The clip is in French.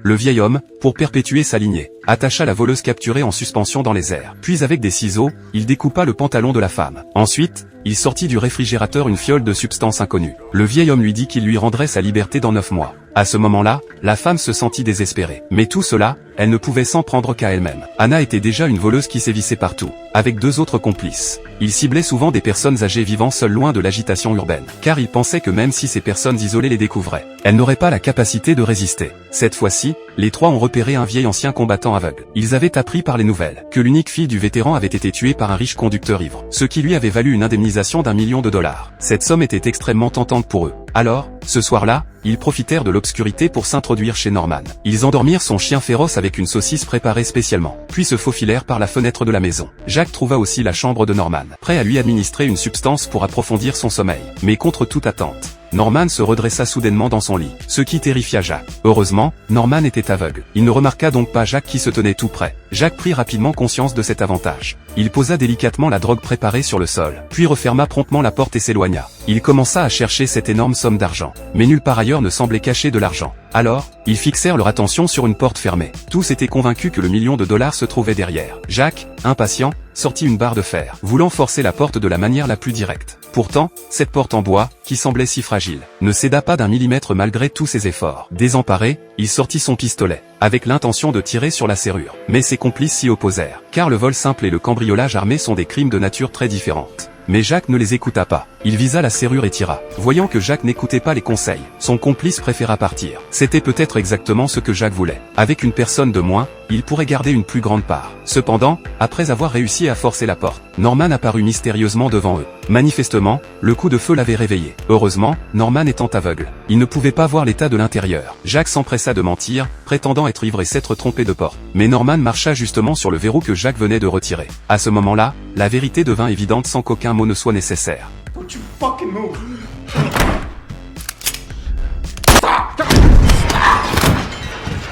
Le vieil homme, pour perpétuer sa lignée, attacha la voleuse capturée en suspension dans les airs. Puis avec des ciseaux, il découpa le pantalon de la femme. Ensuite, il sortit du réfrigérateur une fiole de substance inconnue. Le vieil homme lui dit qu'il lui rendrait sa liberté dans 9 mois. À ce moment-là, la femme se sentit désespérée. Mais tout cela, elle ne pouvait s'en prendre qu'à elle-même. Anna était déjà une voleuse qui sévissait partout, avec 2 autres complices. Il ciblait souvent des personnes âgées vivant seules loin de l'agitation urbaine, car il pensait que même si ces personnes isolées les découvraient, elles n'auraient pas la capacité de résister. Cette fois-ci, les 3 ont repéré un vieil ancien combattant aveugle. Ils avaient appris par les nouvelles que l'unique fille du vétéran avait été tuée par un riche conducteur ivre, ce qui lui avait valu une indemnisation d'1 million de dollars. Cette somme était extrêmement tentante pour eux. Alors, ce soir-là, ils profitèrent de l'obscurité pour s'introduire chez Norman. Ils endormirent son chien féroce avec une saucisse préparée spécialement, puis se faufilèrent par la fenêtre de la maison. Jack trouva aussi la chambre de Norman, prêt à lui administrer une substance pour approfondir son sommeil. Mais contre toute attente, Norman se redressa soudainement dans son lit, ce qui terrifia Jack. Heureusement, Norman était aveugle. Il ne remarqua donc pas Jack qui se tenait tout près. Jack prit rapidement conscience de cet avantage. Il posa délicatement la drogue préparée sur le sol, puis referma promptement la porte et s'éloigna. Il commença à chercher cette énorme somme d'argent, mais nulle part ailleurs ne semblait cacher de l'argent. Alors, ils fixèrent leur attention sur une porte fermée. Tous étaient convaincus que le million de dollars se trouvait derrière. Jack, impatient, sortit une barre de fer, voulant forcer la porte de la manière la plus directe. Pourtant, cette porte en bois, qui semblait si fragile, ne céda pas d'1 millimètre malgré tous ses efforts. Désemparé, il sortit son pistolet, avec l'intention de tirer sur la serrure. Mais ses complices s'y opposèrent, car le vol simple et le cambriolage armé sont des crimes de nature très différente. Mais Jack ne les écouta pas. Il visa la serrure et tira. Voyant que Jack n'écoutait pas les conseils, son complice préféra partir. C'était peut-être exactement ce que Jack voulait. Avec une personne de moins, il pourrait garder une plus grande part. Cependant, après avoir réussi à forcer la porte, Norman apparut mystérieusement devant eux. Manifestement, le coup de feu l'avait réveillé. Heureusement, Norman étant aveugle, il ne pouvait pas voir l'état de l'intérieur. Jack s'empressa de mentir, prétendant être ivre et s'être trompé de porte. Mais Norman marcha justement sur le verrou que Jack venait de retirer. À ce moment-là, la vérité devint évidente sans qu'aucun mot ne soit nécessaire. Don't you fucking move.